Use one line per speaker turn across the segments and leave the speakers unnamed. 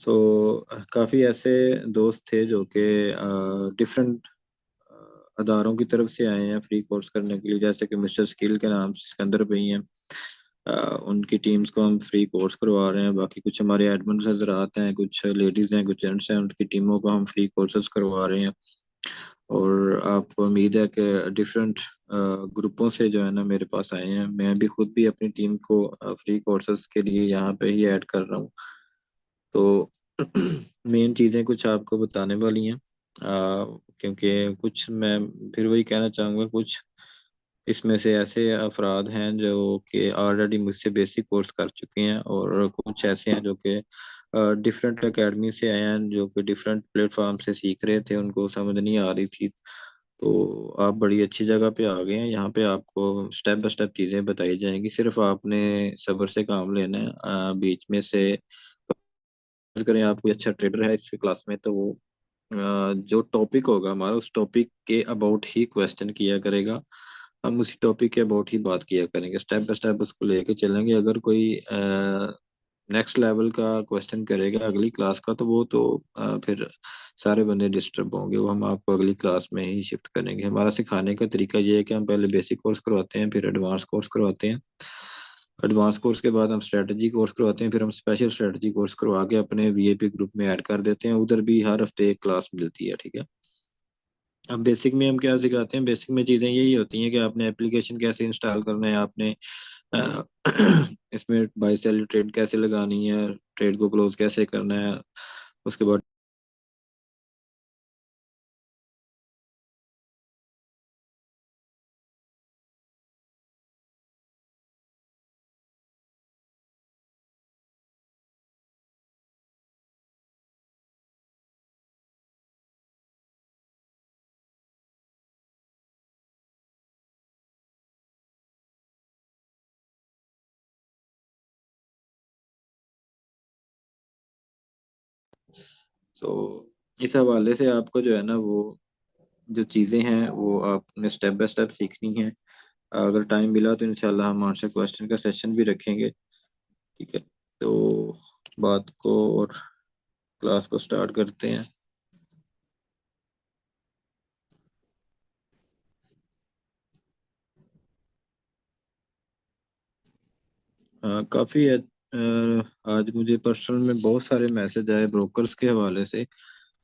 सो काफ़ी ऐसे दोस्त थे जो कि डिफरेंट अदारों की तरफ से आए हैं फ्री कोर्स करने के लिए, जैसे कि मिस्टर स्किल के नाम से सिकंदर भाई हैं। उनकी टीम्स को हम फ्री कोर्स करवा रहे हैं। बाकी कुछ हमारे एडमिन हजरात हैं, कुछ लेडीज़ हैं, कुछ जेंट्स हैं, उनकी टीमों को हम फ्री कोर्सेज करवा रहे हैं। और आपको उम्मीद है कि डिफरेंट ग्रुपों से जो है ना मेरे पास आए हैं। मैं भी खुद भी अपनी टीम को फ्री कोर्सेज के लिए यहाँ पे ही ऐड कर रहा हूँ। तो मेन चीज़ें कुछ आपको बताने वाली हैं, क्योंकि कुछ मैं फिर वही कहना चाहूँगा, कुछ इसमें से ऐसे अफराद हैं जो कि ऑलरेडी मुझसे बेसिक कोर्स कर चुके हैं, और कुछ ऐसे हैं जो कि डिफरेंट एकेडमी से आए हैं, जो कि डिफरेंट प्लेटफॉर्म से सीख रहे थे, उनको समझ नहीं आ रही थी। तो आप बड़ी अच्छी जगह पे आ गए हैं। यहाँ पे आपको स्टेप बाय स्टेप चीज़ें बताई जाएंगी, सिर्फ आपने सब्र से काम लेना है। बीच में से फर्ज करें आप कोई अच्छा ट्रेडर है इस क्लास में, तो वो जो टॉपिक होगा हमारा, उस टॉपिक के अबाउट ही क्वेश्चन किया करेगा। हम उसी टॉपिक के अबाउट ही बात किया करेंगे, स्टेप बाय स्टेप उसको लेके चलेंगे। अगर कोई नेक्स्ट लेवल का क्वेश्चन करेगा अगली क्लास का, तो वो तो फिर सारे बंदे डिस्टर्ब होंगे। वो हम आपको अगली क्लास में ही शिफ्ट करेंगे। हमारा सिखाने का तरीका ये है कि हम पहले बेसिक कोर्स करवाते हैं, फिर एडवांस कोर्स करवाते हैं। एडवांस कोर्स के बाद हम स्ट्रेटजी कोर्स करवाते हैं, फिर हम स्पेशल स्ट्रेटजी कोर्स करवा के अपने वीआईपी ग्रुप में ऐड कर देते हैं। उधर भी हर हफ्ते एक क्लास मिलती है, ठीक है। अब बेसिक में हम क्या सिखाते हैं? बेसिक में चीज़ें यही होती हैं कि आपने एप्लीकेशन कैसे इंस्टॉल करना है, आपने अ, इसमें बाई सेल ट्रेड कैसे लगानी है, ट्रेड को क्लोज कैसे करना है। उसके बाद तो इस हवाले से आपको जो है ना वो जो चीज़ें हैं वो आपने स्टेप बाय स्टेप सीखनी है। अगर टाइम मिला तो इंशाल्लाह हम आंसर क्वेश्चन का सेशन भी रखेंगे, ठीक है। तो बात को और क्लास को स्टार्ट करते हैं। काफ़ी आज मुझे पर्सनल में बहुत सारे मैसेज आए ब्रोकर्स के हवाले से।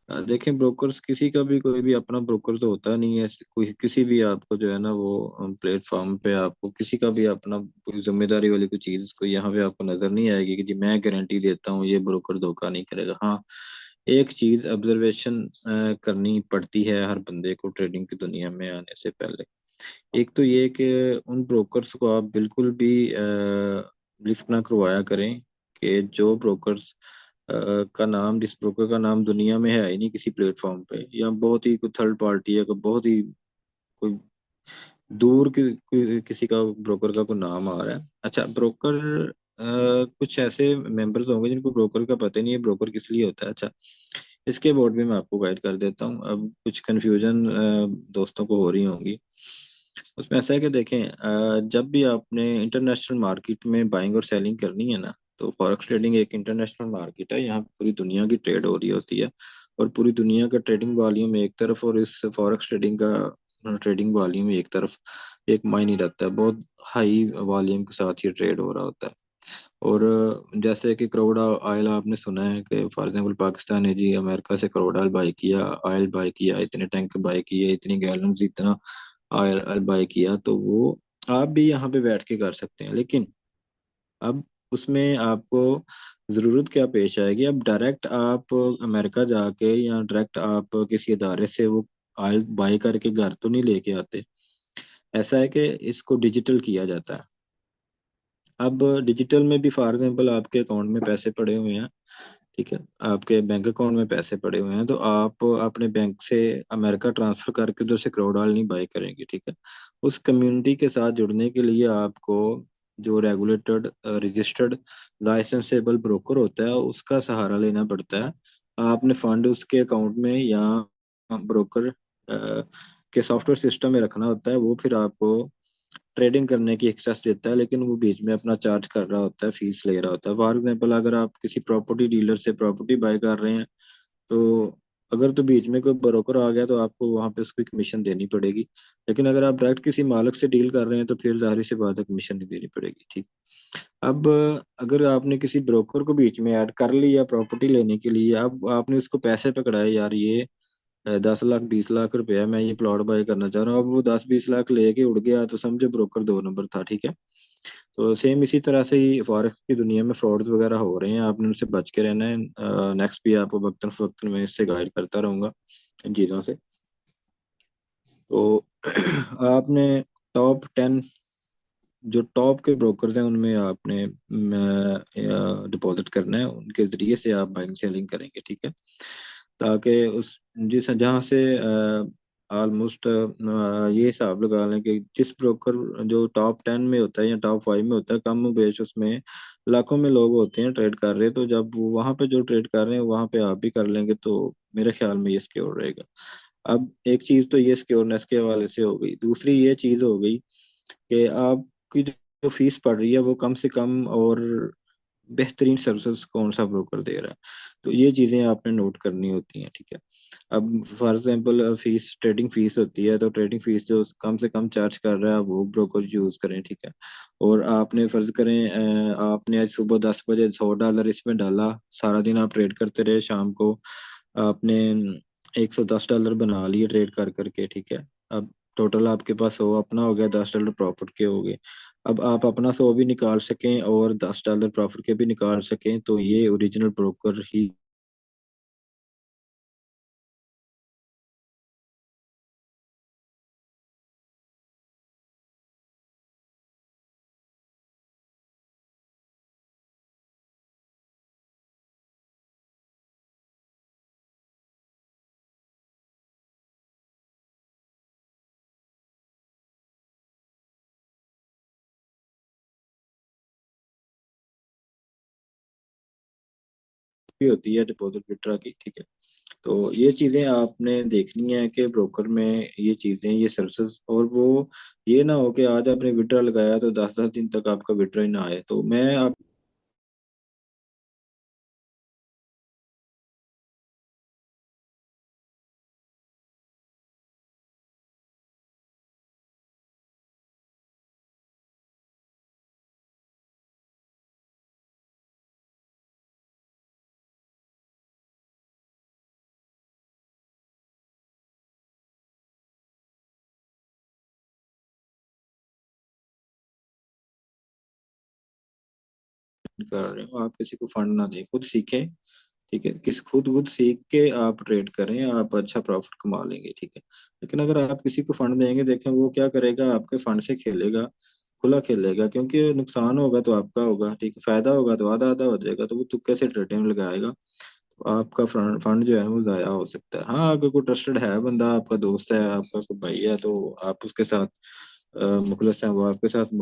देखें, ब्रोकर्स किसी का भी कोई भी अपना ब्रोकर तो होता नहीं है। कोई किसी भी आपको जो है ना वो प्लेटफॉर्म पे आपको किसी का भी अपना कोई जिम्मेदारी वाली कोई चीज़ कोई यहाँ पे आपको नज़र नहीं आएगी कि जी मैं गारंटी देता हूँ ये ब्रोकर धोखा नहीं करेगा। हाँ, एक चीज़ ऑब्जर्वेशन करनी पड़ती है हर बंदे को ट्रेडिंग की दुनिया में आने से पहले। एक तो ये कि उन ब्रोकर्स को आप बिल्कुल भी लिफ्ट ना करवाया करें कि जो ब्रोकर्स का नाम जिस ब्रोकर का नाम दुनिया में है ही नहीं किसी प्लेटफॉर्म पे, या बहुत ही कोई थर्ड पार्टी है, कोई बहुत ही कोई दूर किसी का ब्रोकर का कोई नाम आ रहा है। अच्छा, ब्रोकर कुछ ऐसे मेंबर्स होंगे जिनको ब्रोकर का पता ही नहीं है ब्रोकर किस लिए होता है। अच्छा, इसके बोर्ड भी मैं आपको गाइड कर देता हूँ। अब कुछ कंफ्यूजन दोस्तों को हो रही होंगी। उसमें ऐसा है कि देखें, जब भी आपने इंटरनेशनल मार्केट में बाइंग और सेलिंग करनी है ना, तो फॉरेक्स ट्रेडिंग एक इंटरनेशनल मार्केट है। यहाँ पूरी दुनिया की ट्रेड हो रही होती है, और पूरी दुनिया का ट्रेडिंग वॉल्यूम एक तरफ और इस फॉरेक्स ट्रेडिंग का ट्रेडिंग वॉल्यूम एक तरफ एक मायने रखता है। बहुत हाई वॉल्यूम के साथ ये ट्रेड हो रहा होता है। और जैसे कि क्रूड ऑयल आपने सुना है कि फॉर एग्जांपल पाकिस्तान ने जी अमेरिका से क्रूड ऑयल बाई किया, ऑयल बाई किया, इतने टैंक बाई किए, इतनी गैलन इतना ऑयल बाई किया। तो वो आप भी यहाँ पे बैठ के कर सकते हैं, लेकिन अब उसमें आपको ज़रूरत क्या पेश आएगी? अब डायरेक्ट आप अमेरिका जाके या डायरेक्ट आप किसी इदारे से वो ऑयल बाई करके घर तो नहीं लेके आते। ऐसा है कि इसको डिजिटल किया जाता है। अब डिजिटल में भी फॉर एग्जाम्पल आपके अकाउंट में पैसे पड़े हुए हैं, ठीक है, आपके बैंक अकाउंट में पैसे पड़े हुए हैं, तो आप अपने बैंक से अमेरिका ट्रांसफर करके उधर से करोड़ नहीं बाई करेंगे, ठीक है। उस कम्युनिटी के साथ जुड़ने के लिए आपको जो रेगुलेटेड रजिस्टर्ड लाइसेंसेबल ब्रोकर होता है उसका सहारा लेना पड़ता है। आपने फंड उसके अकाउंट में या ब्रोकर के सॉफ्टवेयर सिस्टम में रखना होता है। वो फिर आपको ट्रेडिंग करने की एक्सेस देता है, लेकिन वो बीच में अपना चार्ज कर रहा होता है, फीस ले रहा होता है। फॉर एग्जाम्पल, अगर आप किसी प्रॉपर्टी डीलर से प्रॉपर्टी बाय कर रहे हैं, तो अगर तो बीच में कोई ब्रोकर आ गया तो आपको वहां पे उसकी कमीशन देनी पड़ेगी। लेकिन अगर आप डायरेक्ट किसी मालिक से डील कर रहे हैं तो फिर जाहिर सी बात है कमीशन नहीं देनी पड़ेगी, ठीक। अब अगर आपने किसी ब्रोकर को बीच में ऐड कर लिया प्रॉपर्टी लेने के लिए, अब आपने उसको पैसे पकड़ाए, यार ये 10 लाख 20 लाख रुपया मैं ये प्लॉट बाय करना चाह रहा हूँ, अब वो 10-20 लाख लेके उड़ गया तो समझे ब्रोकर 2 नंबर था, ठीक है। तो सेम इसी तरह से ही फॉरेक्स की दुनिया में फ्रॉड वगैरह हो रहे हैं, आपने उनसे बच के रहना है। नेक्स्ट भी आपको वक्तन फवक्तन में इससे गाइड करता रहूंगा इन चीज़ों से। तो आपने टॉप 10 जो टॉप के ब्रोकर्स हैं उनमें आपने डिपॉजिट करना है, उनके जरिए से आप बाइंग सेलिंग करेंगे, ठीक है। ताकि उस जिस जहाँ से ऑलमोस्ट ये हिसाब लगा लें कि जिस ब्रोकर जो टॉप 10 में होता है या टॉप 5 में होता है, कम बेश उसमें लाखों में लोग होते हैं ट्रेड कर रहे हैं, तो जब वो वहाँ पे जो ट्रेड कर रहे हैं वहाँ पे आप भी कर लेंगे तो मेरे ख्याल में ये सिक्योर रहेगा। अब एक चीज़ तो ये सिक्योरनेस के हवाले से हो गई, दूसरी ये चीज़ हो गई कि आपकी जो फीस पड़ रही है वो कम से कम और बेहतरीन सर्विसेज कौन सा ब्रोकर दे रहा है, तो ये चीज़ें आपने नोट करनी होती हैं, ठीक है। अब for example fees, trading fees होती है, तो ट्रेडिंग फीस जो कम से कम चार्ज कर रहा है वो ब्रोकर यूज़ करें, ठीक है। और आपने फर्ज करें आपने आज सुबह 10 बजे $100 इसमें डाला, सारा दिन आप ट्रेड करते रहे, शाम को आपने $110 बना लिए ट्रेड कर करके, ठीक है। अब टोटल आपके पास 100 अपना हो गया, $10 प्रॉफिट के हो गए। अब आप अपना 100 भी निकाल सकें और $10 प्रॉफिट के भी निकाल सकें, तो ये ओरिजिनल ब्रोकर ही होती है डिपॉजिट विड्रॉ की, ठीक है। तो ये चीजें आपने देखनी है कि ब्रोकर में ये चीजें, ये सर्विसेज, और वो ये ना हो कि आज आपने विड्रॉ लगाया तो 10-10 दिन तक आपका विड्रॉ ही ना आए। तो मैं आप कर रहे हो, आप किसी को फंड ना दें, खुद सीखें, ठीक है। खुद खुद सीख के आप ट्रेड करें, आप अच्छा प्रॉफिट कमा लेंगे, ठीक है। लेकिन अगर आप किसी को फंड देंगे, देखें वो क्या करेगा, आपके फंड से खेलेगा, खुला खेलेगा, क्योंकि नुकसान होगा तो आपका होगा, ठीक है। फायदा होगा तो आधा आधा हो जाएगा, तो वो तुक्के से ट्रेडिंग लगाएगा, तो आपका फंड फंड जो है वो जाया हो सकता है। हाँ, अगर कोई ट्रस्टेड है बंदा, आपका दोस्त है, आपका कोई भाई है, तो आप उसके साथ मुखलस हैं, वो आपके साथ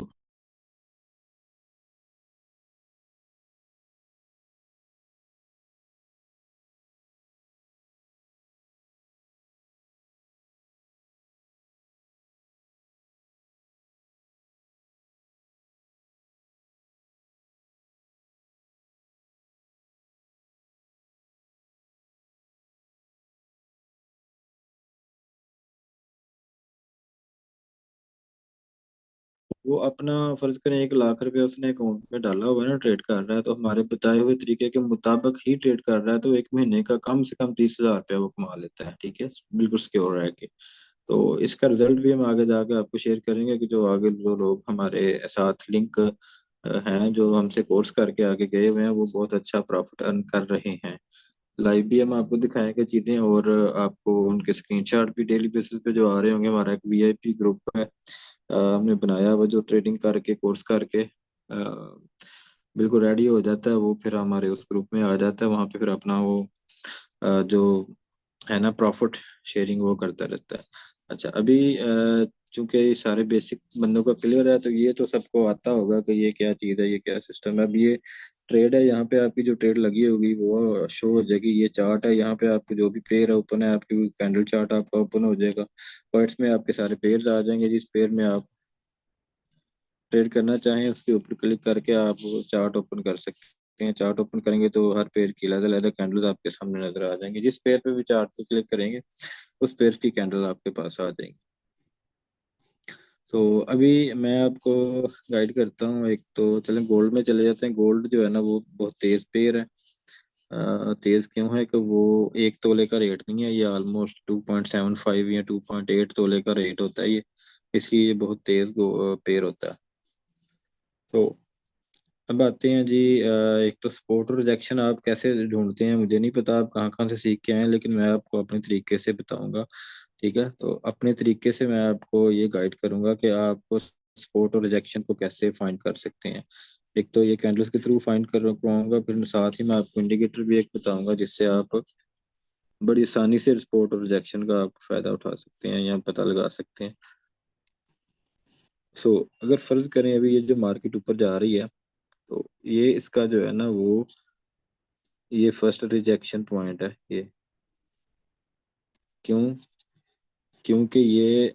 वो अपना फर्ज करें 1 लाख रुपए उसने अकाउंट में डाला हुआ है ना, ट्रेड कर रहा है, तो हमारे बताए हुए तरीके के मुताबिक ही ट्रेड कर रहा है, तो एक महीने का कम से कम 30,000 रुपया वो कमा लेता है, ठीक है, बिल्कुल सिक्योर रह के। तो इसका रिजल्ट भी हम आगे जाके आपको शेयर करेंगे कि जो आगे जो लोग हमारे साथ लिंक हैं, जो हमसे कोर्स करके आगे गए हुए हैं, वो बहुत अच्छा प्रॉफिट अर्न कर रहे हैं। लाइव भी हम आपको दिखाएंगे चीजें, और आपको उनके स्क्रीनशॉट भी डेली बेसिस पे जो आ रहे होंगे। हमारा एक वीआईपी ग्रुप है, हमने बनाया हुआ, जो ट्रेडिंग करके कोर्स करके बिल्कुल रेडी हो जाता है, वो फिर हमारे उस ग्रुप में आ जाता है, वहाँ पे फिर अपना वो जो है ना प्रॉफिट शेयरिंग वो करता रहता है। अच्छा, अभी चूंकि ये सारे बेसिक बंदों का क्लियर है, तो ये तो सबको आता होगा कि ये क्या चीज़ है, ये क्या सिस्टम है। अब ये ट्रेड है, यहाँ पे आपकी जो ट्रेड लगी होगी वो शो हो जाएगी। ये चार्ट है, यहाँ पे आपको जो भी पेयर है ओपन है, आपकी कैंडल चार्ट आपका ओपन हो जाएगा, पॉइंट्स में आपके सारे पेयर्स आ जाएंगे, जिस पेयर में आप ट्रेड करना चाहें उसके ऊपर क्लिक करके आप चार्ट ओपन कर सकते हैं। चार्ट ओपन करेंगे तो हर पेयर की अलग अलग कैंडल्स आपके सामने नजर आ जाएंगे। जिस पेयर पे भी चार्ट पे क्लिक करेंगे उस पेयर की कैंडल आपके पास आ जाएंगी। तो अभी मैं आपको गाइड करता हूँ। एक तो चलें गोल्ड में चले जाते हैं। गोल्ड जो है ना वो बहुत तेज पेयर है। तेज क्यों है कि वो 1 तोले का रेट नहीं है, ये ऑलमोस्ट 2.75 या 2.8 तोले का रेट होता है ये, इसलिए ये बहुत तेज पेयर होता है। तो अब आते हैं जी, एक तो सपोर्ट और रिजेक्शन आप कैसे ढूंढते हैं मुझे नहीं पता, आप कहाँ कहाँ से सीख के आए हैं, लेकिन मैं आपको अपने तरीके से बताऊंगा। ठीक है, तो अपने तरीके से मैं आपको ये गाइड करूंगा कि आप सपोर्ट और रिजेक्शन को कैसे फाइंड कर सकते हैं। एक तो ये कैंडल्स के थ्रू फाइंड कर पाऊंगा, फिर साथ ही मैं आपको इंडिकेटर भी एक बताऊंगा जिससे आप बड़ी आसानी से सपोर्ट और रिजेक्शन का आप फायदा उठा सकते हैं या पता लगा सकते हैं। सो अगर फर्ज करें अभी ये जो मार्केट ऊपर जा रही है, तो ये इसका जो है ना वो ये फर्स्ट रिजेक्शन पॉइंट है ये। क्यों? क्योंकि ये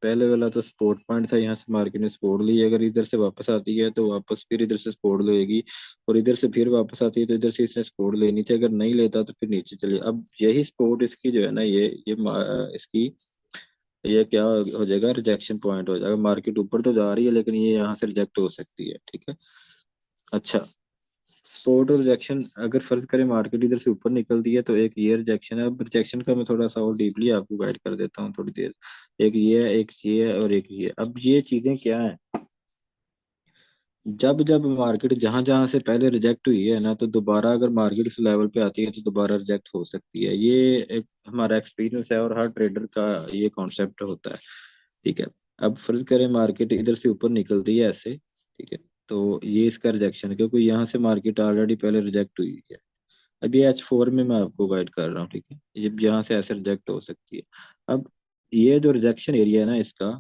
पहले वाला तो सपोर्ट पॉइंट था, यहाँ से मार्केट ने सपोर्ट ली, अगर इधर से वापस आती है तो वापस फिर इधर से सपोर्ट लेगी, और इधर से फिर वापस आती है तो इधर से इसने सपोर्ट लेनी थी, अगर नहीं लेता तो फिर नीचे चली। अब यही सपोर्ट इसकी जो है ना इसकी ये क्या हो जाएगा, रिजेक्शन पॉइंट हो जाएगा। मार्केट ऊपर तो जा रही है लेकिन ये यहाँ से रिजेक्ट हो सकती है। ठीक है, अच्छा, सपोर्ट और रिजेक्शन अगर फर्ज करें मार्केट इधर से ऊपर निकलती है तो एक ये रिजेक्शन है। अब रिजेक्शन का मैं थोड़ा सा और डीपली आपको गाइड कर देता हूँ थोड़ी देर। एक ये है, एक ये है, और एक ये है। अब ये चीजें क्या है, जब जब मार्केट जहां जहां से पहले रिजेक्ट हुई है ना, तो दोबारा अगर मार्केट इस लेवल पे आती है तो दोबारा रिजेक्ट हो सकती है। ये एक हमारा एक्सपीरियंस है और हर ट्रेडर का ये कॉन्सेप्ट होता है। ठीक है, अब फर्ज करें मार्केट इधर से ऊपर निकलती है ऐसे, ठीक है, तो ये इसका रिजेक्शन है क्योंकि यहाँ से मार्केट ऑलरेडी पहले रिजेक्ट हुई है। अभी H4 में मैं आपको गाइड कर रहा हूँ। ठीक है, ये यहाँ से ऐसे रिजेक्ट हो सकती है। अब ये जो रिजेक्शन एरिया है ना इसका,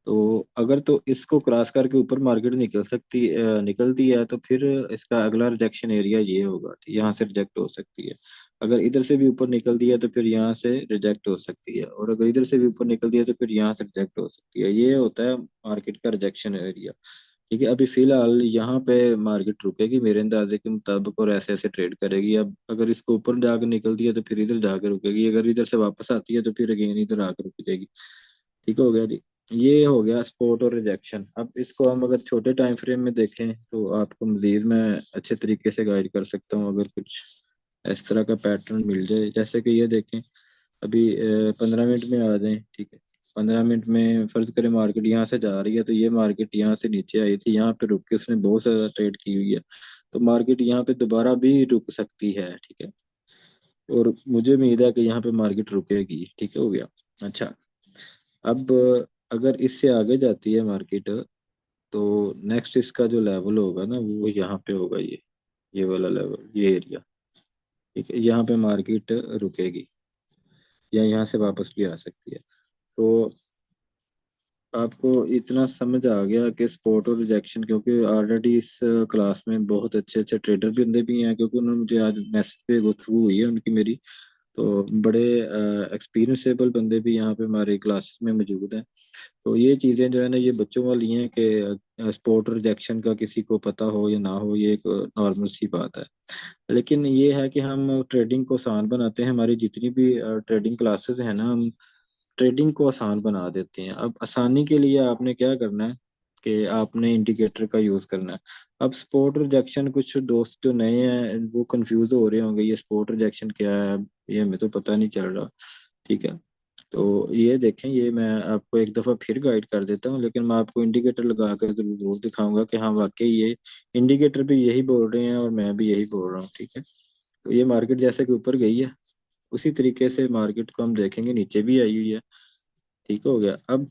तो अगर तो इसको क्रॉस करके ऊपर मार्केट निकलती है तो फिर इसका अगला रिजेक्शन एरिया ये होगा, यहाँ से रिजेक्ट हो सकती है। अगर इधर से भी ऊपर निकलती है तो फिर यहाँ से रिजेक्ट हो सकती है, और अगर इधर से भी ऊपर निकलती है तो फिर यहाँ से रिजेक्ट हो सकती है। ये होता है मार्केट का रिजेक्शन एरिया। ठीक है, अभी फिलहाल यहाँ पे मार्केट रुकेगी मेरे अंदाजे के मुताबिक, और ऐसे ऐसे ट्रेड करेगी। अब अगर इसको ऊपर जाकर निकलती है तो फिर इधर जाकर रुकेगी, अगर इधर से वापस आती है तो फिर अगेन इधर आकर रुक जाएगी। ठीक हो गया जी, ये हो गया सपोर्ट और रिजेक्शन। अब इसको हम अगर छोटे टाइम फ्रेम में देखें तो आपको मजीद मैं अच्छे तरीके से गाइड कर सकता हूँ, अगर कुछ इस तरह का पैटर्न मिल जाए। जैसे कि ये देखें, अभी 15 मिनट में आ जाए। ठीक है, 15 मिनट में फर्ज करें मार्केट यहाँ से जा रही है, तो ये मार्केट यहाँ से नीचे आई थी, यहाँ पे रुक के उसने बहुत ज्यादा ट्रेड की हुई है, तो मार्केट यहाँ पे दोबारा भी रुक सकती है। ठीक है, और मुझे उम्मीद है कि यहाँ पे मार्केट रुकेगी। ठीक हो गया, अच्छा, अब अगर इससे आगे जाती है मार्केट तो नेक्स्ट इसका जो लेवल होगा ना वो यहाँ पे होगा, ये वाला लेवल, ये एरिया। ठीक है, यहाँ पे मार्केट रुकेगी या यहाँ से वापस भी आ सकती है। तो आपको इतना समझ आ गया कि सपोर्ट और रिजेक्शन, क्योंकि ऑलरेडी इस क्लास में बहुत अच्छे अच्छे ट्रेडर भी बंदे भी हैं, क्योंकि उन्होंने मुझे आज मैसेज पे गो थ्रू हुई है उनकी मेरी, तो बड़े एक्सपीरियंसेबल बंदे भी यहाँ पे हमारे क्लासेस में मौजूद हैं। तो ये चीज़ें जो है ना ये बच्चों वाली हैं कि सपोर्ट रिजेक्शन का किसी को पता हो या ना हो, ये एक नॉर्मल सी बात है। लेकिन ये है कि हम ट्रेडिंग को आसान बनाते हैं। हमारी जितनी भी ट्रेडिंग क्लासेस हैं ना, हम ट्रेडिंग को आसान बना देते हैं। अब आसानी के लिए आपने क्या करना है कि आपने इंडिकेटर का यूज़ करना है। अब सपोर्ट रिजेक्शन, कुछ दोस्त जो नए हैं वो कंफ्यूज हो रहे होंगे, ये सपोर्ट रिजेक्शन क्या है, ये हमें तो पता नहीं चल रहा। ठीक है, तो ये देखें, ये मैं आपको एक दफ़ा फिर गाइड कर देता हूँ, लेकिन मैं आपको इंडिकेटर लगा कर जरूर दिखाऊंगा कि हाँ वाकई ये इंडिकेटर भी यही बोल रहे हैं और मैं भी यही बोल रहा हूँ। ठीक है, तो ये मार्केट जैसे कि ऊपर गई है उसी तरीके से मार्केट को हम देखेंगे नीचे भी आई हुई है। ठीक हो गया, अब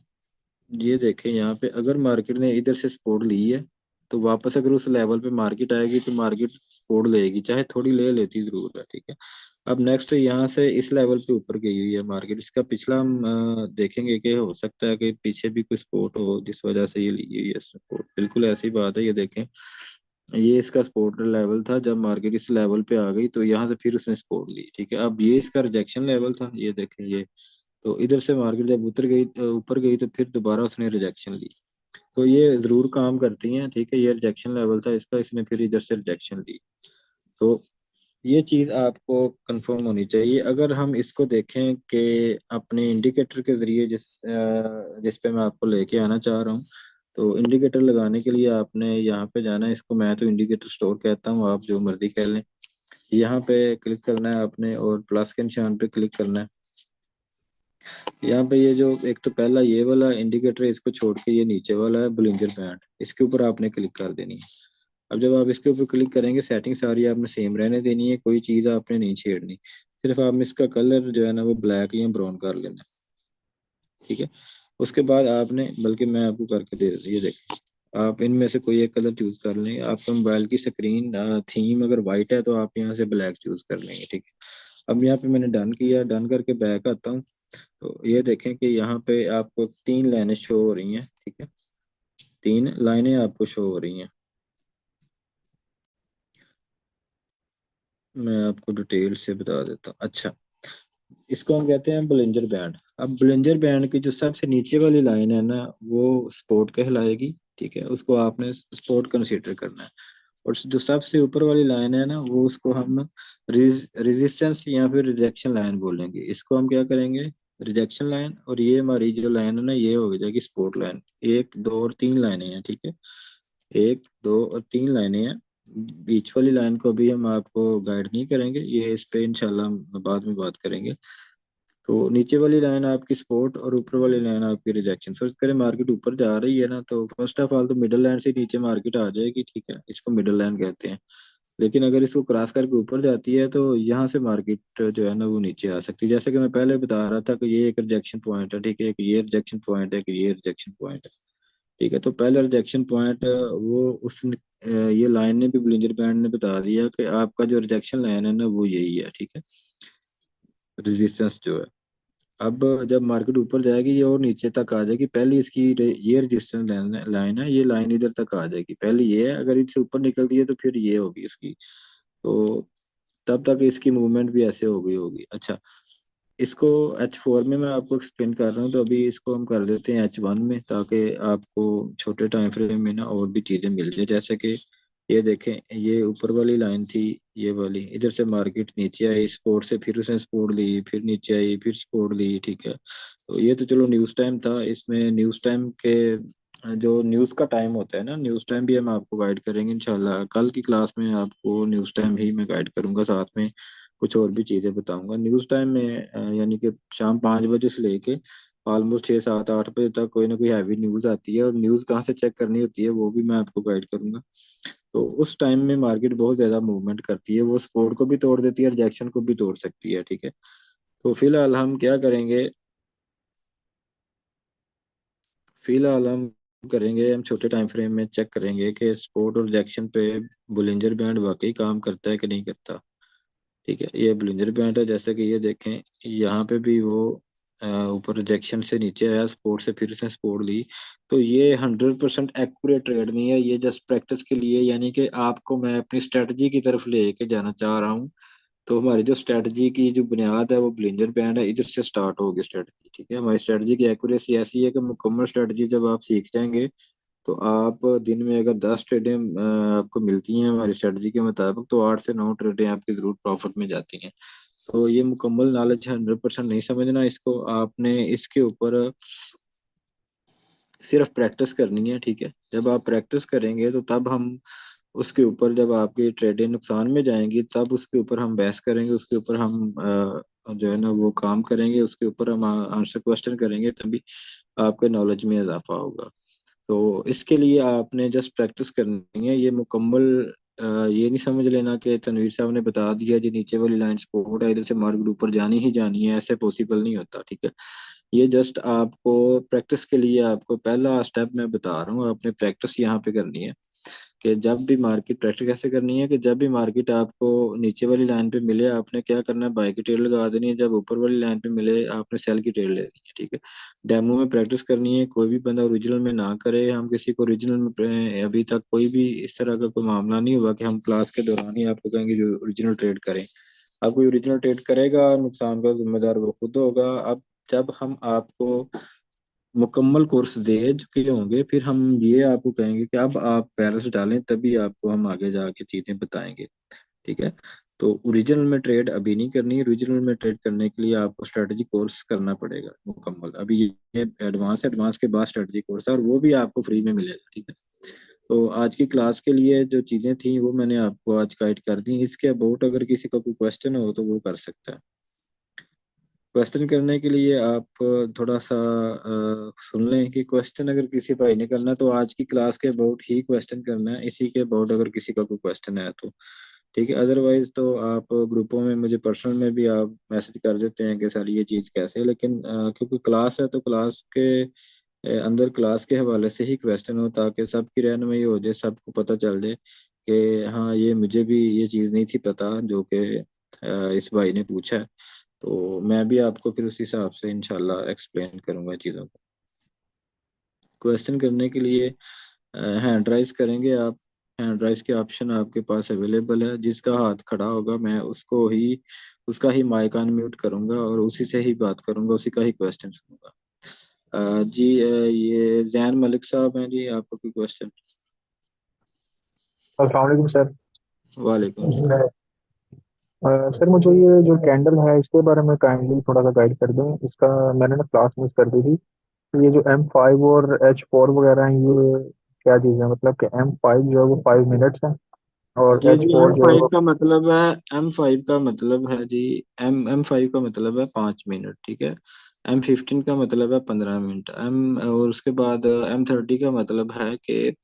ये देखें यहाँ पे अगर मार्केट ने इधर से सपोर्ट ली है तो वापस अगर उस लेवल पे मार्केट आएगी तो मार्केट सपोर्ट लेगी, चाहे थोड़ी ले लेती जरूर है। ठीक है, अब नेक्स्ट यहाँ से इस लेवल पे ऊपर गई हुई है मार्केट, इसका पिछला हम देखेंगे कि हो सकता है कि पीछे भी कोई सपोर्ट हो जिस वजह से ये ली हुई है सपोर्ट। बिल्कुल ऐसी बात है, ये देखें, ये इसका सपोर्ट लेवल था, जब मार्केट इस लेवल पे आ गई तो यहाँ से फिर उसने सपोर्ट ली। ठीक है, अब ये इसका रिजेक्शन लेवल था, ये देखें ये, तो इधर से मार्केट जब उतर गई ऊपर गई तो फिर दोबारा उसने रिजेक्शन ली। तो ये जरूर काम करती हैं, ठीक है। ये रिजेक्शन लेवल था इसका, इसने फिर इधर से रिजेक्शन ली। तो ये चीज आपको कंफर्म होनी चाहिए। अगर हम इसको देखें कि अपने इंडिकेटर के जरिए जिस पे मैं आपको लेके आना चाह रहा हूँ, तो इंडिकेटर लगाने के लिए आपने यहाँ पे जाना है। इसको मैं तो इंडिकेटर स्टोर कहता हूँ, आप जो मर्जी कह लें। यहाँ पे क्लिक करना है आपने और प्लस के निशान पे क्लिक करना है। यहाँ पे ये जो एक तो पहला ये वाला इंडिकेटर है, इसको छोड़ के ये नीचे वाला है बुलिंजर बैंड, इसके ऊपर आपने क्लिक कर देनी है। अब जब आप इसके ऊपर क्लिक करेंगे, सेटिंग सारी आपने सेम रहने देनी है, कोई चीज़ आपने नहीं छेड़नी। सिर्फ आपने इसका कलर जो है ना वो ब्लैक या ब्राउन कर लेना है, ठीक है। उसके बाद आपने, बल्कि मैं आपको करके दे देता हूँ, ये देखिए, आप इनमें से कोई एक कलर चूज कर लेंगे। आपका मोबाइल की स्क्रीन थीम अगर वाइट है तो आप यहाँ से ब्लैक चूज कर लेंगे, ठीक है। अब यहाँ पे मैंने डन किया, डन करके बैक आता हूँ। तो ये देखें कि यहाँ पे आपको 3 लाइनें शो हो रही हैं, ठीक है। 3 लाइनें आपको शो हो रही हैं। मैं आपको डिटेल से बता देता हूँ। अच्छा, इसको हम कहते हैं बुलिंजर बैंड। अब बुलिंजर बैंड की जो सबसे नीचे वाली लाइन है ना, वो स्पोर्ट कहलाएगी, ठीक है। उसको आपने स्पोर्ट कंसीडर करना है। और जो सबसे ऊपर वाली लाइन है ना, वो उसको हम रेजिस्टेंस या फिर रिजेक्शन लाइन बोलेंगे। इसको हम क्या करेंगे, रिजेक्शन लाइन। और ये हमारी जो लाइन है ना, ये हो जाएगी स्पोर्ट लाइन। 1 2 और 3 लाइनें हैं, ठीक है। 1 2 और 3 लाइनें हैं। बीच वाली लाइन को अभी हम आपको गाइड नहीं करेंगे, ये इस पे इंशाल्लाह हम बाद में बात करेंगे। तो नीचे वाली लाइन आपकी सपोर्ट और ऊपर वाली लाइन आपकी रिजेक्शन। फर्स्ट करें, मार्केट ऊपर जा रही है ना, तो फर्स्ट ऑफ ऑल तो मिडल लाइन से नीचे मार्केट आ जाएगी, ठीक है। इसको मिडल लाइन कहते हैं। लेकिन अगर इसको क्रॉस करके ऊपर जाती है तो यहाँ से मार्केट जो है ना वो नीचे आ सकती है। जैसे कि मैं पहले बता रहा था कि ये एक रिजेक्शन पॉइंट है, ठीक है। एक ये रिजेक्शन पॉइंट है, कि ये रिजेक्शन पॉइंट है, ठीक है। तो पहला रिजेक्शन पॉइंट वो उस ये लाइन ने भी, ब्लिंजर बैंड ने बता दिया कि आपका जो रिजेक्शन लाइन है ना वो यही है, ठीक है। रेजिस्टेंस जो है, अब जब मार्केट ऊपर जाएगी ये और नीचे तक आ जाएगी। पहले इसकी ये रेजिस्टेंस लाइन लाइन है, ये लाइन इधर तक आ जाएगी। पहले ये है, अगर इससे ऊपर निकलती है तो फिर ये होगी इसकी। तो तब तक इसकी मूवमेंट भी ऐसे हो गई होगी। अच्छा, इसको H4 में मैं आपको एक्सप्लेन कर रहा हूँ, तो अभी इसको हम कर देते हैं H1 में, ताकि आपको छोटे टाइम फ्रेम में ना और भी चीज़ें मिल जाए। जैसे कि ये देखें, ये ऊपर वाली लाइन थी, ये वाली, इधर से मार्केट नीचे आई स्पोर्ट से, फिर उसने सपोर्ट ली, फिर नीचे आई, फिर सपोर्ट ली, ठीक है। तो ये तो चलो न्यूज़ टाइम था। इसमें न्यूज़ टाइम के जो न्यूज़ का टाइम होता है ना, न्यूज़ टाइम भी हम आपको गाइड करेंगे इंशाल्लाह। कल की क्लास में आपको न्यूज़ टाइम ही मैं गाइड करूंगा, साथ में कुछ और भी चीज़ें बताऊंगा। न्यूज़ टाइम में यानी कि शाम 5 बजे से लेके ऑलमोस्ट 6 7 8 बजे तक कोई ना कोई हैवी न्यूज़ आती है, और न्यूज़ कहाँ से चेक करनी होती है वो भी मैं आपको गाइड करूंगा। तो उस टाइम में मार्केट बहुत ज़्यादा मूवमेंट करती है, वो सपोर्ट को भी तोड़ देती है, रिजेक्शन को भी तोड़ सकती है, ठीक है। तो फिलहाल हम क्या करेंगे, फिलहाल हम करेंगे, हम छोटे टाइम फ्रेम में चेक करेंगे कि सपोर्ट और रिजेक्शन पे बुलिंजर बैंड वाकई काम करता है कि नहीं करता, ठीक है। ये ब्लिंजर बैंड है, जैसे कि ये देखें, यहाँ पे भी वो ऊपर रिजेक्शन से नीचे आया, सपोर्ट से फिर उसने सपोर्ट ली। तो ये 100% एक्यूरेट ट्रेड नहीं है, ये जस्ट प्रैक्टिस के लिए, यानी कि आपको मैं अपनी स्ट्रेटजी की तरफ लेके जाना चाह रहा हूँ। तो हमारी जो स्ट्रेटजी की जो बुनियाद है वो ब्लिंजर बैंड है, इधर से स्टार्ट होगी स्ट्रेटजी, ठीक है। हमारी स्ट्रेटजी की एक्यूरेसी ऐसी है कि मुकम्मल स्ट्रेटजी जब आप सीख जाएंगे, तो आप दिन में अगर 10 ट्रेडें आपको मिलती हैं हमारी स्ट्रेटजी के मुताबिक, तो 8 से 9 ट्रेडें आपकी जरूर प्रॉफिट में जाती हैं। तो ये मुकम्मल नॉलेज 100% नहीं समझना इसको, आपने इसके ऊपर सिर्फ प्रैक्टिस करनी है, ठीक है। जब आप प्रैक्टिस करेंगे तो तब हम उसके ऊपर, जब आपकी ट्रेडें नुकसान में जाएंगी तब उसके ऊपर हम बहस करेंगे, उसके ऊपर हम जो है ना वो काम करेंगे, उसके ऊपर हम आंसर क्वेश्चन करेंगे, तभी आपके नॉलेज में इजाफा होगा। तो इसके लिए आपने जस्ट प्रैक्टिस करनी है। ये मुकम्मल ये नहीं समझ लेना कि तनवीर साहब ने बता दिया जी नीचे वाली लाइन सपोर्ट है, इधर से मार्केट ऊपर जानी ही जानी है, ऐसे पॉसिबल नहीं होता, ठीक है। ये जस्ट आपको प्रैक्टिस के लिए, आपको पहला स्टेप मैं बता रहा हूँ, आपने प्रैक्टिस यहाँ पे करनी है। कि जब भी मार्केट, प्रैक्टिस कैसे करनी है, कि जब भी मार्केट आपको नीचे वाली लाइन पे मिले, आपने क्या करना है, बाई की ट्रेड लगा देनी है। जब ऊपर वाली लाइन पे मिले, आपने सेल की ट्रेड लेनी है, ठीक है। डेमो में प्रैक्टिस करनी है, कोई भी बंदा ओरिजिनल में ना करे। हम किसी को ओरिजिनल में अभी तक कोई भी इस तरह का कोई मामला नहीं हुआ कि हम क्लास के दौरान ही आपको कहेंगे जो ओरिजिनल ट्रेड करें। अब कोई ओरिजिनल ट्रेड करेगा, नुकसान का जिम्मेदार वो खुद होगा। अब जब हम आपको मुकम्मल कोर्स दे चुके होंगे, फिर हम ये आपको कहेंगे कि अब आप बैलेंस डालें, तभी आपको हम आगे जाके चीजें बताएंगे। ठीक है। तो ओरिजिनल में ट्रेड अभी नहीं करनी है। ओरिजिनल में ट्रेड करने के लिए आपको स्ट्रेटजी कोर्स करना पड़ेगा मुकम्मल। अभी ये एडवांस, एडवांस के बाद स्ट्रेटजी कोर्स है, और वो भी आपको फ्री में मिलेगा। ठीक है। तो आज की क्लास के लिए जो चीजें थी वो मैंने आपको आज गाइड कर दी। इसके अबाउट अगर किसी का कोई क्वेश्चन हो तो वो कर सकता है। क्वेश्चन करने के लिए आप थोड़ा सा सुन लें कि क्वेश्चन अगर किसी भाई ने करना है तो आज की क्लास के अबाउट ही क्वेश्चन करना है, इसी के अबाउट अगर किसी का कोई क्वेश्चन है तो ठीक है। अदरवाइज तो आप ग्रुपों में मुझे पर्सनल में भी आप मैसेज कर देते हैं कि सर ये चीज़ कैसे है, लेकिन क्योंकि क्लास है तो क्लास के अंदर क्लास के हवाले से ही क्वेश्चन हो, ताकि सबकी रहनुमाई हो जाए, सबको पता चल जाए कि हाँ ये मुझे भी ये चीज़ नहीं थी पता जो कि इस भाई ने पूछा है। तो मैं भी आपको फिर उस हिसाब से इंशाल्लाह एक्सप्लेन करूंगा चीज़ों को। क्वेश्चन करने के लिए हैंड राइज करेंगे आप। हैंड राइज के ऑप्शन आपके पास अवेलेबल है। जिसका हाथ खड़ा होगा मैं उसको ही, उसका ही माइक अनम्यूट करूंगा और उसी से ही बात करूंगा, उसी का ही क्वेश्चन सुनूंगा। जी ये जैन मलिक साहब हैं जी, आपका कोई क्वेश्चन?
अस्सलाम वालेकुम सर।
वालेकुम सलाम।
मैं- सर मुझे ये जो कैंडल है इसके बारे में काइंडली थोड़ा सा गाइड कर दें इसका। मैंने ना क्लास मिस कर दी थी। तो ये जो M5 और H4 वगैरह हैं ये क्या चीज़ है? मतलब कि M5 जो है वो 5 मिनट्स है, और
जी जी,
H4
एम
जो है
फाइव
वो।
का मतलब है, एम फाइव का मतलब है जी, एम फाइव का मतलब है 5 मिनट। ठीक है। M15 का मतलब है 15 मिनट। और उसके बाद M30 का मतलब है कि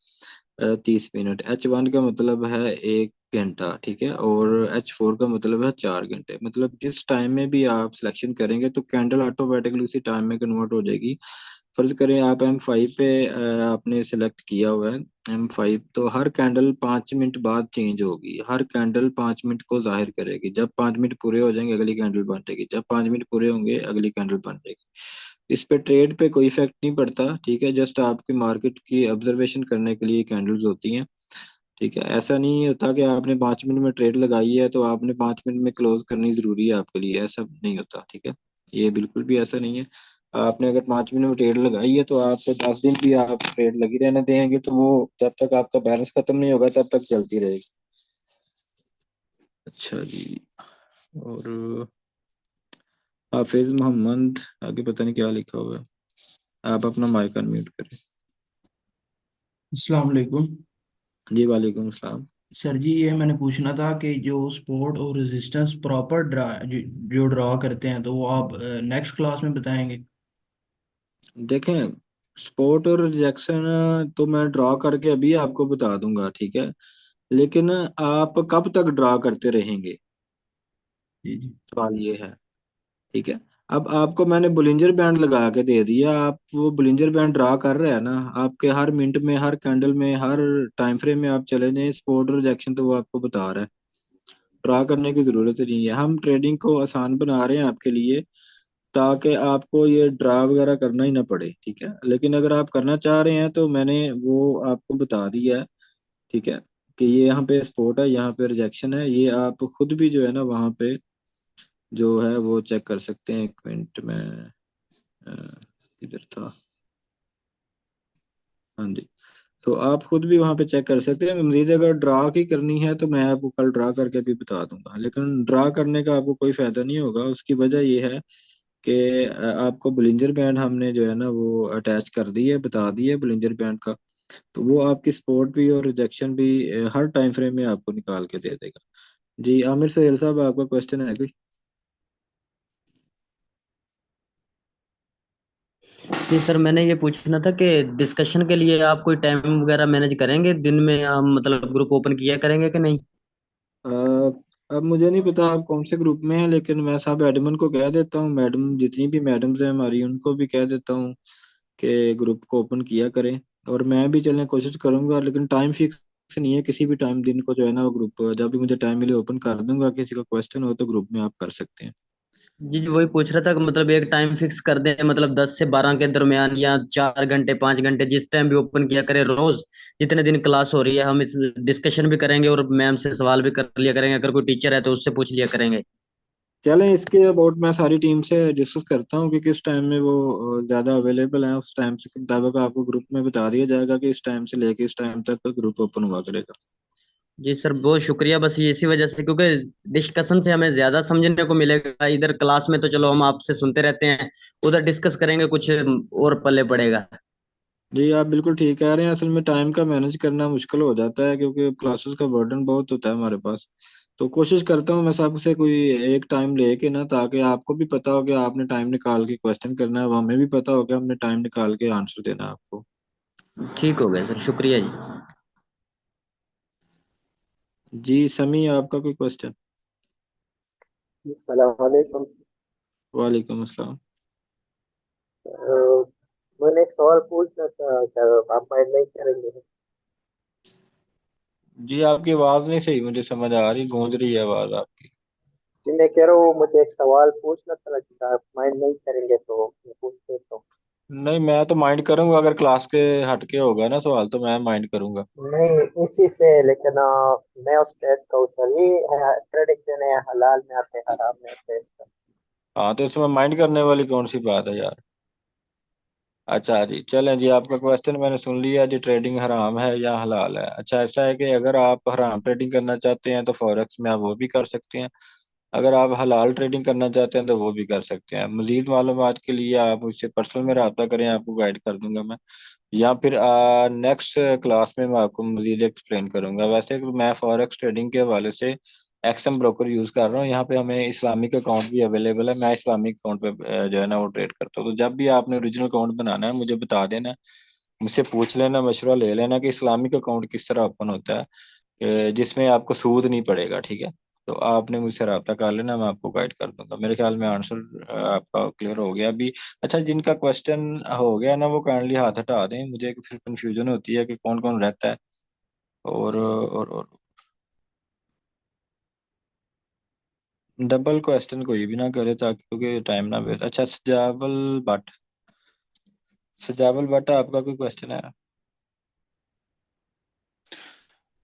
30 मिनट। H1 का मतलब है 1 घंटा। ठीक है। और H4 का मतलब है 4 घंटे। मतलब जिस टाइम में भी आप सिलेक्शन करेंगे तो कैंडल ऑटोमेटिकली उसी टाइम में कन्वर्ट हो जाएगी। फर्ज करें आप M5 पे आपने सेलेक्ट किया हुआ है M5, तो हर कैंडल 5 मिनट बाद चेंज होगी। हर कैंडल 5 मिनट को जाहिर करेगी। जब 5 मिनट पूरे हो जाएंगे अगली कैंडल बन जाएगी, जब 5 मिनट पूरे होंगे अगली कैंडल बन जाएगी। इस पे ट्रेड पे कोई इफेक्ट नहीं पड़ता। ठीक है। जस्ट आपकी मार्केट की ऑब्जर्वेशन करने के लिए कैंडल्स होती हैं। ठीक है। ऐसा नहीं होता कि आपने 5 मिनट में ट्रेड लगाई है तो आपने 5 मिनट में क्लोज करनी जरूरी है आपके लिए, ऐसा नहीं होता। ठीक है। ये बिल्कुल भी ऐसा नहीं है। आपने अगर 5 मिनट में ट्रेड लगाई है तो आपको 10 दिन भी आप ट्रेड लगी रहने देंगे तो वो जब तक आपका बैलेंस खत्म नहीं होगा तब तक चलती रहेगी। अच्छा जी। और हाफिज मोहम्मद, आगे पता नहीं क्या लिखा हुआ है। आप अपना माइक अनम्यूट करें।
अस्सलाम वालेकुम।
जी वालेकुम सलाम।
सर जी ये मैंने पूछना था कि जो सपोर्ट और रेजिस्टेंस प्रॉपर ड्रा जो ड्रॉ करते हैं तो वो आप नेक्स्ट क्लास में बताएंगे।
देखें, स्पोर्ट और रिजेक्शन तो मैं ड्रॉ करके अभी आपको बता दूंगा। ठीक है। लेकिन आप कब तक ड्रा करते रहेंगे,
जी जी।
सवाल ये है। ठीक है। अब आपको मैंने बुलिंजर बैंड लगा के दे दिया, आप वो बुलिंजर बैंड ड्रा कर रहे हैं ना, आपके हर मिनट में, हर कैंडल में, हर टाइम फ्रेम में आप चले जाएं, स्पोर्ट और रिजेक्शन तो वो आपको बता रहा है। ड्रा करने की जरूरत नहीं है। हम ट्रेडिंग को आसान बना रहे हैं आपके लिए, ताकि आपको ये ड्रा वगैरह करना ही ना पड़े। ठीक है। लेकिन अगर आप करना चाह रहे हैं तो मैंने वो आपको बता दिया है। ठीक है। कि ये यहाँ पे सपोर्ट है, यहाँ पे रिजेक्शन है, ये आप खुद भी जो है ना वहाँ पे जो है वो चेक कर सकते हैं। 1 मिनट में किधर था? हाँ जी। तो आप खुद भी वहाँ पे चेक कर सकते हैं। मजीद अगर ड्रा की करनी है तो मैं आपको कल ड्रा करके भी बता दूंगा, लेकिन ड्रा करने का आपको कोई फायदा नहीं होगा। उसकी वजह ये है कि आपको बुलिंजर बैंड हमने जो है ना वो अटैच कर दी है, बता दी है बुलिंजर बैंड का। तो वो आपकी सपोर्ट भी और रिजेक्शन भी हर टाइम फ्रेम में आपको निकाल के दे देगा। जी आमिर सोहेल साहब, आपका क्वेश्चन है कोई?
जी सर, मैंने ये पूछना था कि डिस्कशन के लिए आप कोई टाइम वगैरह मैनेज करेंगे दिन में, हम मतलब ग्रुप ओपन किया करेंगे कि नहीं?
अ, अब मुझे नहीं पता आप कौन से ग्रुप में हैं, लेकिन मैं सब एडमिन को कह देता हूँ, मैडम जितनी भी मैडम्स हैं हमारी उनको भी कह देता हूँ कि ग्रुप को ओपन किया करें। और मैं भी चलने कोशिश करूंगा, लेकिन टाइम फिक्स नहीं है। किसी भी टाइम दिन को जो है ना वो ग्रुप जब भी मुझे टाइम मिले ओपन कर दूंगा। किसी का क्वेश्चन हो तो ग्रुप में आप कर सकते हैं।
जी जी, वही पूछ रहा था कि मतलब एक टाइम फिक्स कर दें, मतलब 10 से 12 के दरमियान, या 4 घंटे 5 घंटे जिस टाइम भी ओपन किया करें रोज। जितने दिन क्लास हो रही है हम इस डिस्कशन भी करेंगे और मैम से सवाल भी कर लिया करेंगे, अगर कोई टीचर है तो उससे पूछ लिया करेंगे।
चलें, इसके अबाउट मैं सारी टीम से डिस्कस करता हूँ कि किस टाइम में वो ज़्यादा अवेलेबल है। उस टाइम से मुताबिक आपको ग्रुप में बता दिया जाएगा कि इस टाइम से लेके इस टाइम तक ग्रुप ओपन हुआ करेगा।
जी सर, बहुत शुक्रिया। बस ये इसी वजह से, क्योंकि डिस्कशन से हमें ज्यादा समझने को मिलेगा। इधर क्लास में तो चलो हम आपसे सुनते रहते हैं, उधर डिस्कस करेंगे कुछ और पल्ले पड़ेगा।
जी आप बिल्कुल ठीक कह रहे हैं। असल में टाइम का मैनेज करना मुश्किल हो जाता है क्योंकि क्लासेस का बर्डन बहुत होता है हमारे पास। तो कोशिश करता हूँ मैं सबसे कोई एक टाइम लेके ना, ताकि आपको भी पता हो कि आपने टाइम निकाल के क्वेश्चन करना है, और हमें भी पता हो कि हमने टाइम निकाल के आंसर देना है आपको।
ठीक हो गया सर, शुक्रिया जी।
जी समी, आपका कोई क्वेश्चन?
अस्सलाम वालेकुम।
वालेकुम अस्सलाम।
मैंने एक सवाल पूछना था, क्या आप माइंड नहीं करेंगे?
जी आपकी आवाज़ नहीं सही मुझे समझ आ रही, गूंज रही है आवाज़ आपकी।
जी मैं कह रहा हूँ, मुझे एक सवाल पूछना था, कि आप माइंड नहीं करेंगे तो मैं पूछ लेता हूँ।
नहीं मैं तो माइंड करूंगा, अगर क्लास के हटके होगा ना सवाल तो मैं माइंड करूंगा।
नहीं, इसी से, लेकिन मैं उस पे का सर ये प्रेडिक्शन है, हलाल में आते हराम में आते इसका।
हाँ तो इसमें माइंड करने वाली कौन सी बात है यार। अच्छा जी चलें जी, आपका क्वेश्चन मैंने सुन लिया जी। ट्रेडिंग हराम है या हलाल है? अच्छा ऐसा है कि अगर आप हराम ट्रेडिंग करना चाहते हैं तो फॉरेक्स में आप वो भी कर सकते हैं। अगर आप हलाल ट्रेडिंग करना चाहते हैं तो वो भी कर सकते हैं। मजीद मालूमात के लिए आप मुझसे पर्सनल में रब्ता करें, आपको गाइड कर दूंगा मैं। या फिर नेक्स्ट क्लास में मैं आपको मजीद एक्सप्लेन करूंगा। वैसे तो मैं फॉरेक्स ट्रेडिंग के हवाले से एक्सएम ब्रोकर यूज़ कर रहा हूँ। यहाँ पे हमें इस्लामिक अकाउंट भी अवेलेबल है। मैं इस्लामिक अकाउंट पे जो है ना वो ट्रेड करता हूँ। तो जब भी आपने ओरिजिनल अकाउंट बनाना है मुझे बता देना, मुझसे पूछ लेना, मशवरा ले लेना कि इस्लामिक अकाउंट किस तरह ओपन होता है जिसमें आपको सूद नहीं पड़ेगा, ठीक है। तो आपने मुझसे रब्ता कर लेना, मैं आपको गाइड कर दूंगा। मेरे ख्याल में आंसर आपका क्लियर हो गया अभी। अच्छा जिनका क्वेश्चन हो गया ना वो काइंडली हाथ हटा दें, मुझे फिर कंफ्यूजन होती है कि कौन कौन रहता है। और डबल क्वेश्चन कोई भी ना करे ताकि, क्योंकि टाइम ना वेस्ट। अच्छा सजावल भट्ट आपका कोई क्वेश्चन है?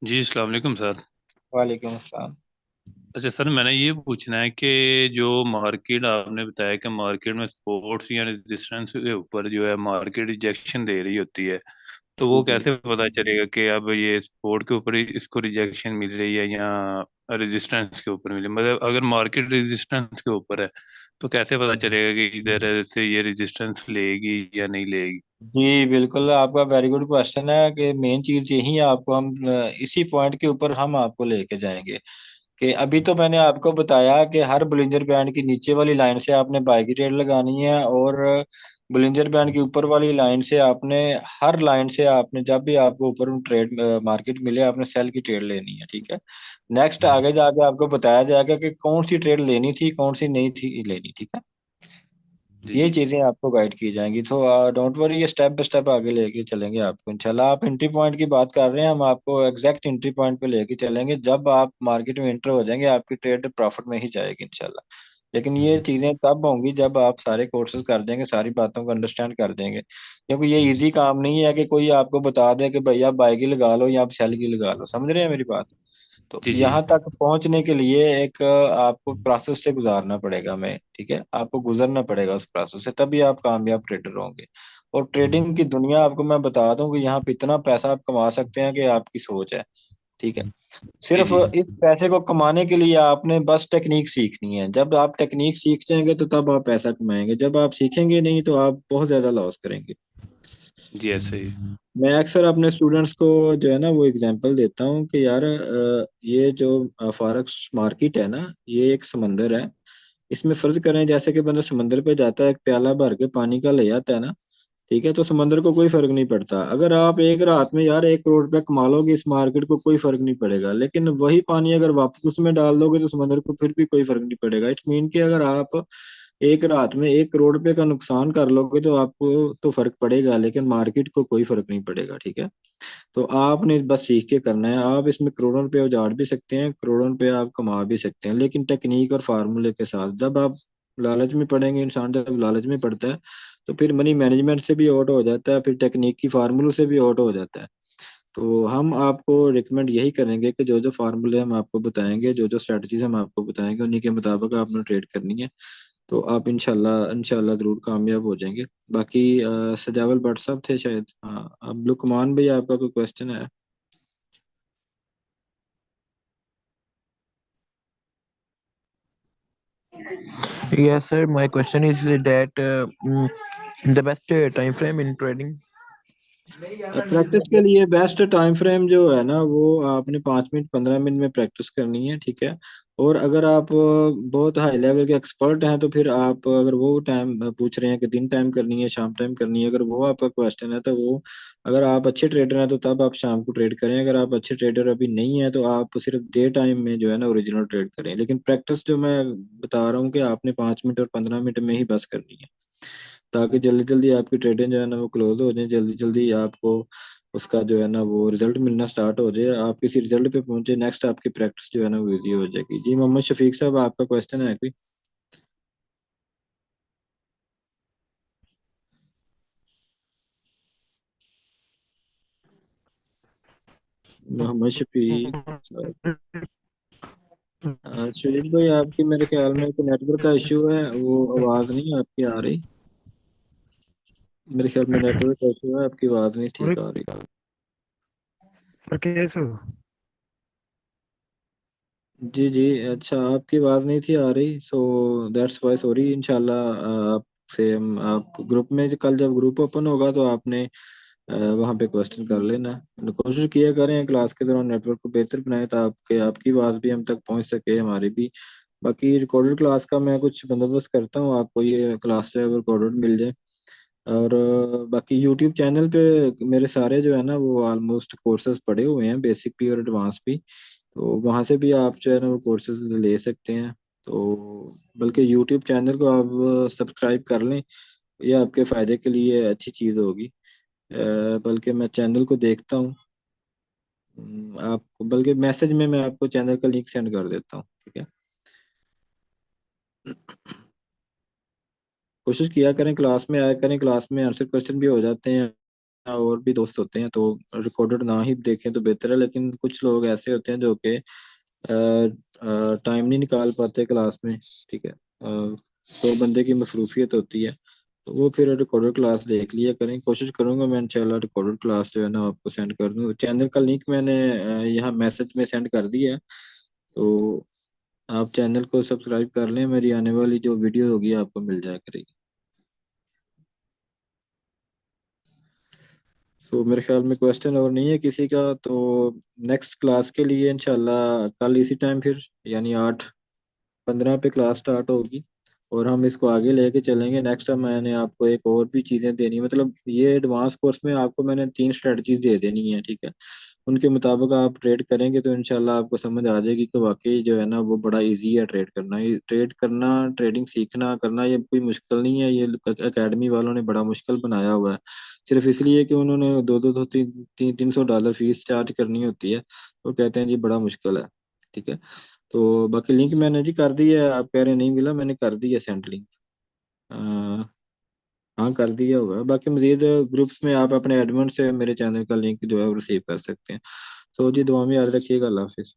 जी अस्सलाम वालेकुम सर।
वालेकुम अस्सलाम।
अच्छा सर, मैंने ये पूछना है कि जो मार्केट आपने बताया कि मार्केट में सपोर्ट्स या रेजिस्टेंस के ऊपर जो है मार्केट रिजेक्शन दे रही होती है, तो
जी
वो
जी।
कैसे पता चलेगा कि अब ये सपोर्ट के ऊपर ही इसको रिजेक्शन मिल रही है या रेजिस्टेंस के ऊपर मिली? मतलब अगर मार्केट रेजिस्टेंस के ऊपर है तो कैसे पता चलेगा कि इधर से ये रेजिस्टेंस लेगी या नहीं लेगी?
जी बिल्कुल, आपका वेरी गुड क्वेश्चन है कि मेन चीज यही है। आपको हम इसी पॉइंट के ऊपर हम आपको लेके जाएंगे कि अभी तो मैंने आपको बताया कि हर बुलिंजर बैंड की नीचे वाली लाइन से आपने बाई की ट्रेड लगानी है, और बुलिंजर बैंड की ऊपर वाली लाइन से आपने, हर लाइन से आपने जब भी आपको ऊपर ट्रेड मार्केट मिले आपने सेल की ट्रेड लेनी है, ठीक है। नेक्स्ट आगे जाके आपको बताया जाएगा कि कौन सी ट्रेड लेनी थी कौन सी नहीं थी लेनी, ठीक है।
जी
ये
जी।
चीजें आपको गाइड की जाएंगी, तो डोंट वरी, ये स्टेप बाय स्टेप आगे लेके चलेंगे आपको इंशाल्लाह। आप एंट्री पॉइंट की बात कर रहे हैं, हम आपको एग्जैक्ट एंट्री पॉइंट पे लेके चलेंगे। जब आप मार्केट में एंटर हो जाएंगे आपकी ट्रेड प्रॉफिट में ही जाएगी इंशाल्लाह। लेकिन ये चीजें तब होंगी जब आप सारे कोर्सेज कर देंगे, सारी बातों को अंडरस्टैंड कर देंगे, क्योंकि ये इजी काम नहीं है कि कोई आपको बता दे कि भैया बाई की लगा लो या आप सेल की लगा लो। समझ रहे हैं मेरी बात? तो
जी जी।
यहाँ तक पहुंचने के लिए एक आपको प्रोसेस से गुजारना पड़ेगा हमें, ठीक है। आपको गुजरना पड़ेगा उस प्रोसेस से, तभी आप कामयाब ट्रेडर होंगे। और ट्रेडिंग की दुनिया आपको मैं बता दूं कि यहाँ पे इतना पैसा आप कमा सकते हैं कि आपकी सोच है, ठीक है।
जी
सिर्फ
जी।
इस पैसे को कमाने के लिए आपने बस टेक्निक सीखनी है। जब आप टेक्निक सीख जाएंगे तो तब आप पैसा कमाएंगे, जब आप सीखेंगे नहीं तो आप बहुत ज्यादा लॉस करेंगे।
जी ऐसे ही।
मैं अक्सर अपने स्टूडेंट्स को जो है ना वो एग्जांपल देता हूँ कि यार ये जो फॉरेक्स मार्केट है ना, ये एक समंदर है। इसमें फर्ज करें जैसे कि बंदा समंदर पे जाता है, एक प्याला भर के पानी का ले आता है ना, ठीक है। तो समंदर को कोई फर्क नहीं पड़ता। अगर आप एक रात में यार 1 करोड़ रुपया कमा लोगे, इस मार्केट को कोई फर्क नहीं पड़ेगा। लेकिन वही पानी अगर वापस उसमें डाल दोगे तो समंदर को फिर भी कोई फर्क नहीं पड़ेगा। इट मीन कि अगर आप एक रात में 1 करोड़ रुपए का नुकसान कर लोगे तो आपको तो फर्क पड़ेगा, लेकिन मार्केट को कोई फर्क नहीं पड़ेगा, ठीक है। तो आपने बस सीख के करना है। आप इसमें करोड़ों रुपए उजाड़ भी सकते हैं, करोड़ों रुपए आप कमा भी सकते हैं, लेकिन टेक्निक और फार्मूले के साथ। जब आप लालच में पड़ेंगे, इंसान जब लालच में पड़ता है तो फिर मनी मैनेजमेंट से भी आउट हो जाता है, फिर टेक्निक की फार्मूलों से भी आउट हो जाता है। तो हम आपको रिकमेंड यही करेंगे कि जो जो फार्मूले हम आपको बताएंगे, जो जो स्ट्रेटजीज हम आपको बताएंगे, उन्हीं के मुताबिक आपने ट्रेड करनी है। तो आप इंशाल्लाह इंशाल्लाह ज़रूर कामयाब हो जाएंगे। बाकी सजावल भट्ट साहब थे शायद, हाँ। अब लुकमान भाई, आपका कोई क्वेश्चन है?
Yes, sir. My question is that the best time frame in trading.
Practice के लिए बेस्ट टाइम फ्रेम जो है ना, वो आपने 5 मिनट 15 मिनट में प्रैक्टिस करनी है, ठीक है। और अगर आप बहुत हाई लेवल के एक्सपर्ट हैं, तो फिर आप अगर वो टाइम पूछ रहे हैं कि दिन टाइम करनी है शाम टाइम करनी है, अगर वो आपका क्वेश्चन है, तो वो, अगर आप अच्छे ट्रेडर हैं तो तब आप शाम को ट्रेड करें। अगर आप अच्छे ट्रेडर अभी नहीं है तो आप सिर्फ डे टाइम में जो है ना ओरिजिनल ट्रेड करें। लेकिन प्रैक्टिस जो मैं बता रहा हूँ कि आपने 5 मिनट और 15 मिनट में ही बस करनी है, ताकि जल्दी जल्दी आपकी ट्रेडिंग जो है ना वो क्लोज हो जाए, जल्दी जल्दी आपको उसका जो है ना वो रिजल्ट मिलना स्टार्ट हो जाए, आप किसी रिजल्ट पे पहुंचे, नेक्स्ट आपकी प्रैक्टिस जो है ना वो इजी हो जाएगी। जी मोहम्मद शफीक साहब, आपका क्वेश्चन है कोई? मोहम्मद शफीक साहब। शफीक भाई, आपकी मेरे ख्याल में कोई नेटवर्क का इशू है, वो आवाज़ नहीं आपकी आ रही। मेरे ख्याल में नेटवर्क का इशू है, आपकी आवाज़ नहीं ठीक आ रही।
सर कैसे हो?
जी जी, अच्छा, आपकी आवाज़ नहीं थी आ रही, सो दैट्स वाई सॉरी। इंशाल्लाह आपसे हम, आप ग्रुप में कल जब ग्रुप ओपन होगा तो आपने वहाँ पे क्वेश्चन कर लेना। कोशिश किया करें क्लास के दौरान नेटवर्क को बेहतर बनाए, ताकि आपकी आवाज़ भी हम तक पहुँच सके, हमारी भी। बाकी रिकॉर्डेड क्लास का मैं कुछ बंदोबस्त करता हूँ, आपको ये क्लास जो है वो रिकॉर्डेड मिल जाए। और बाकी यूट्यूब चैनल पे मेरे सारे जो है ना वो ऑलमोस्ट कोर्सेज पड़े हुए हैं, बेसिक भी और एडवांस भी। तो वहाँ से भी आप जो है ना वो कोर्सेज ले सकते हैं। तो बल्कि यूट्यूब चैनल को आप सब्सक्राइब कर लें, ये आपके फ़ायदे के लिए अच्छी चीज़ होगी। बल्कि मैं चैनल को देखता हूँ, आपको बल्कि मैसेज में मैं आपको चैनल का लिंक सेंड कर देता हूँ, ठीक है। कोशिश किया करें क्लास में आया करें, क्लास में आंसर क्वेश्चन भी हो जाते हैं, और भी दोस्त होते हैं, तो रिकॉर्डेड ना ही देखें तो बेहतर है। लेकिन कुछ लोग ऐसे होते हैं जो कि टाइम नहीं निकाल पाते क्लास में, ठीक है। तो बंदे की मसरूफियत होती है, तो वो फिर रिकॉर्डेड क्लास देख लिया करें। कोशिश करूंगा मैं इंशाल्लाह रिकॉर्डेड क्लास जो है ना आपको सेंड कर दूँ। चैनल का लिंक मैंने यहाँ मैसेज में सेंड कर दिया है, तो आप चैनल को सब्सक्राइब कर लें, मेरी आने वाली जो वीडियो होगी आपको मिल जाया करेगी। सो मेरे ख्याल में क्वेश्चन और नहीं है किसी का, तो नेक्स्ट क्लास के लिए इंशाल्लाह कल इसी टाइम फिर, यानी 8:15 पे क्लास स्टार्ट होगी, और हम इसको आगे लेके चलेंगे। नेक्स्ट टाइम मैंने आपको एक और भी चीज़ें देनी, मतलब ये एडवांस कोर्स में आपको मैंने 3 स्ट्रेटजीज दे देनी है, ठीक है। उनके मुताबिक आप ट्रेड करेंगे तो इंशाल्लाह आपको समझ आ जाएगी कि वाकई जो है ना वो बड़ा इजी है ट्रेड करना। ये ट्रेड करना, ट्रेडिंग सीखना करना, ये कोई मुश्किल नहीं है। ये एकेडमी वालों ने बड़ा मुश्किल बनाया हुआ है, सिर्फ इसलिए कि उन्होंने दो $300 फीस चार्ज करनी होती है, तो कहते हैं जी बड़ा मुश्किल है, ठीक है। तो बाकी लिंक मैंने जी कर दी है, आप कह रहे हैं नहीं मिला, मैंने कर दी है सेंड लिंक। हाँ, कर दिया हुआ है। बाकी मजीद ग्रुप्स में आप अपने एडमिन से मेरे चैनल का लिंक जो है वो रिसीव कर सकते हैं। तो जी दुआ में याद रखिएगा। अल्लाह हाफिज़।